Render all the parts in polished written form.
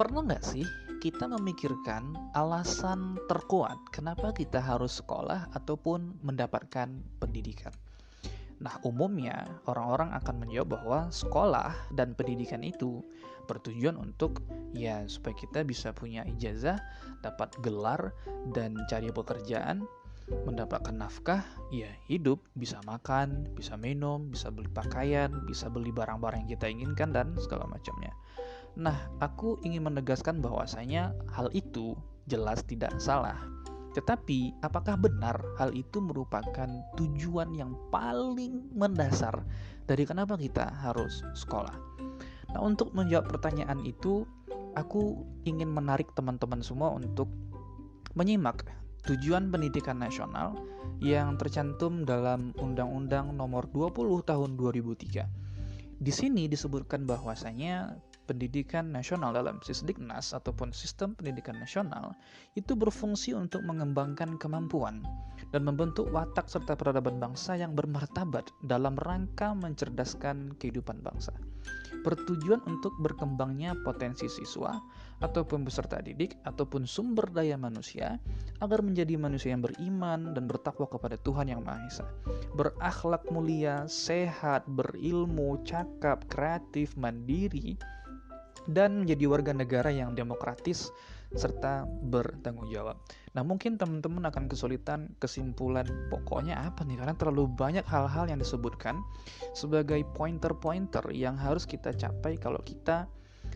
Pernah nggak sih kita memikirkan alasan terkuat kenapa kita harus sekolah ataupun mendapatkan pendidikan? Nah, umumnya orang-orang akan menjawab bahwa sekolah dan pendidikan itu bertujuan untuk supaya kita bisa punya ijazah, dapat gelar dan cari pekerjaan, mendapatkan nafkah, hidup, bisa makan, bisa minum, bisa beli pakaian, bisa beli barang-barang yang kita inginkan dan segala macamnya. Nah, aku ingin menegaskan bahwasanya hal itu jelas tidak salah. Tetapi, apakah benar hal itu merupakan tujuan yang paling mendasar dari kenapa kita harus sekolah? Nah, untuk menjawab pertanyaan itu, aku ingin menarik teman-teman semua untuk menyimak tujuan pendidikan nasional yang tercantum dalam Undang-Undang Nomor 20 Tahun 2003. Di sini disebutkan bahwasanya pendidikan nasional dalam Sisdiknas ataupun sistem pendidikan nasional itu berfungsi untuk mengembangkan kemampuan dan membentuk watak serta peradaban bangsa yang bermartabat dalam rangka mencerdaskan kehidupan bangsa. Bertujuan untuk berkembangnya potensi siswa ataupun peserta didik ataupun sumber daya manusia agar menjadi manusia yang beriman dan bertakwa kepada Tuhan Yang Maha Esa, berakhlak mulia, sehat, berilmu, cakap, kreatif, mandiri, dan menjadi warga negara yang demokratis serta bertanggung jawab. Nah, mungkin teman-teman akan kesulitan kesimpulan pokoknya apa nih, karena terlalu banyak hal-hal yang disebutkan sebagai pointer-pointer yang harus kita capai kalau kita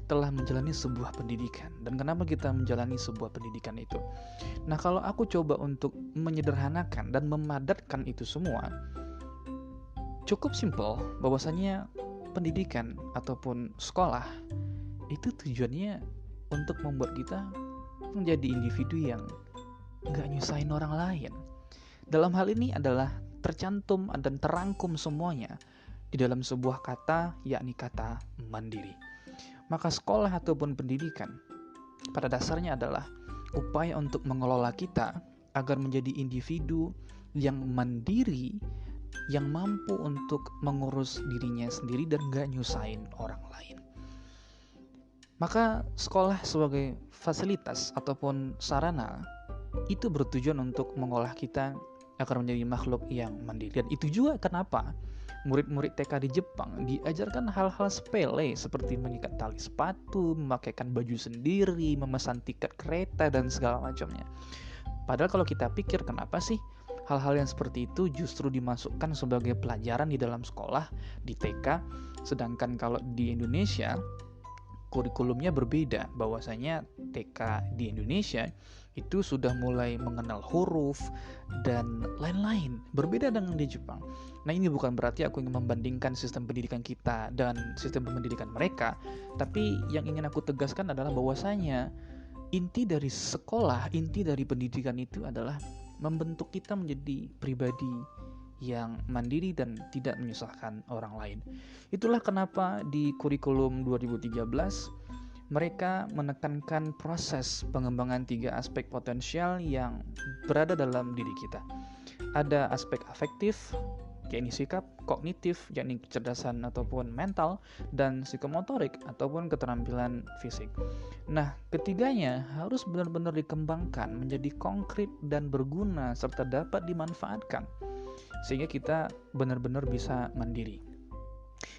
telah menjalani sebuah pendidikan. Dan kenapa kita menjalani sebuah pendidikan itu? Nah, kalau aku coba untuk menyederhanakan dan memadatkan itu semua, cukup simpel bahwasanya pendidikan ataupun sekolah itu tujuannya untuk membuat kita menjadi individu yang gak nyusahin orang lain. Dalam hal ini adalah tercantum dan terangkum semuanya di dalam sebuah kata, yakni kata mandiri. Maka sekolah ataupun pendidikan pada dasarnya adalah upaya untuk mengelola kita agar menjadi individu yang mandiri, yang mampu untuk mengurus dirinya sendiri dan gak nyusahin orang lain. Maka sekolah sebagai fasilitas ataupun sarana itu bertujuan untuk mengolah kita agar menjadi makhluk yang mandiri. Dan itu juga kenapa murid-murid TK di Jepang diajarkan hal-hal sepele seperti mengikat tali sepatu, memakaikan baju sendiri, memesan tiket kereta, dan segala macamnya. Padahal kalau kita pikir, kenapa sih hal-hal yang seperti itu justru dimasukkan sebagai pelajaran di dalam sekolah di TK, sedangkan kalau di Indonesia kurikulumnya berbeda, bahwasanya TK di Indonesia itu sudah mulai mengenal huruf dan lain-lain, berbeda dengan di Jepang. Nah, ini bukan berarti aku ingin membandingkan sistem pendidikan kita dan sistem pendidikan mereka, tapi yang ingin aku tegaskan adalah bahwasanya inti dari sekolah, inti dari pendidikan itu adalah membentuk kita menjadi pribadi yang mandiri dan tidak menyusahkan orang lain. Itulah kenapa di kurikulum 2013 mereka menekankan proses pengembangan 3 aspek potensial yang berada dalam diri kita. Ada aspek afektif, yakni sikap, kognitif, yakni kecerdasan ataupun mental, dan psikomotorik ataupun keterampilan fisik. Nah, ketiganya harus benar-benar dikembangkan menjadi konkret dan berguna serta dapat dimanfaatkan sehingga kita benar-benar bisa mandiri.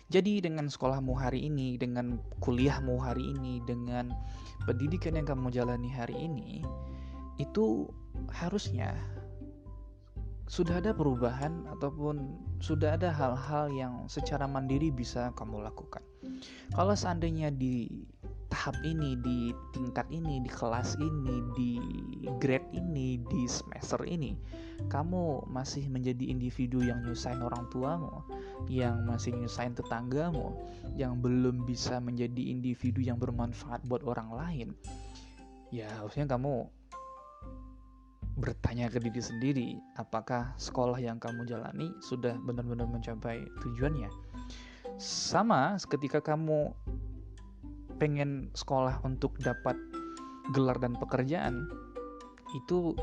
Jadi dengan sekolahmu hari ini, dengan kuliahmu hari ini, dengan pendidikan yang kamu jalani hari ini, itu harusnya sudah ada perubahan ataupun sudah ada hal-hal yang secara mandiri bisa kamu lakukan. Kalau seandainya di tahap ini, di tingkat ini, di kelas ini, di grade ini, di semester ini, kamu masih menjadi individu yang nyusahin orang tuamu, yang masih nyusahin tetanggamu, yang belum bisa menjadi individu yang bermanfaat buat orang lain, ya harusnya kamu bertanya ke diri sendiri, apakah sekolah yang kamu jalani sudah benar-benar mencapai tujuannya. Sama ketika kamu pengen sekolah untuk dapat gelar dan pekerjaan, itu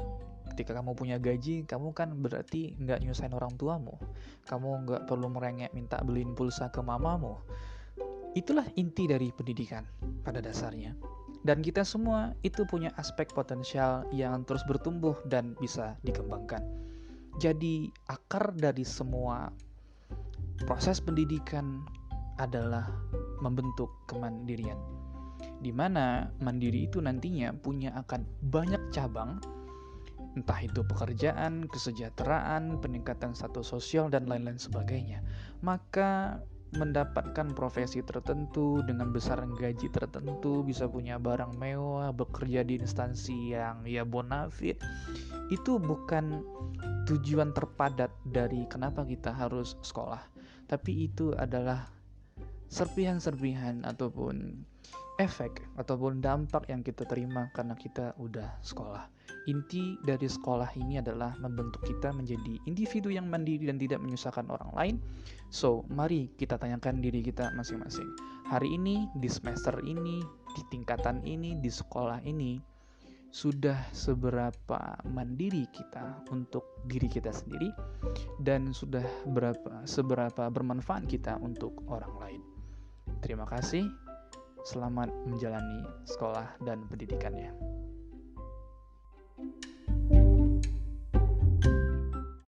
ketika kamu punya gaji, kamu kan berarti nggak nyusahin orang tuamu, kamu nggak perlu merengek minta beliin pulsa ke mamamu. Itulah inti dari pendidikan pada dasarnya. Dan kita semua itu punya aspek potensial yang terus bertumbuh dan bisa dikembangkan. Jadi akar dari semua proses pendidikan adalah membentuk kemandirian, di mana mandiri itu nantinya punya akan banyak cabang, entah itu pekerjaan, kesejahteraan, peningkatan status sosial, dan lain-lain sebagainya. Maka mendapatkan profesi tertentu dengan besaran gaji tertentu, bisa punya barang mewah, bekerja di instansi yang ya bonafit, itu bukan tujuan terpadat dari kenapa kita harus sekolah, tapi itu adalah serpihan-serpihan ataupun efek ataupun dampak yang kita terima karena kita udah sekolah. Inti dari sekolah ini adalah membentuk kita menjadi individu yang mandiri dan tidak menyusahkan orang lain. So, mari kita tanyakan diri kita masing-masing. Hari ini, di semester ini, di tingkatan ini, di sekolah ini, sudah seberapa mandiri kita untuk diri kita sendiri, dan sudah seberapa bermanfaat kita untuk orang lain. Terima kasih. Selamat menjalani sekolah dan pendidikannya.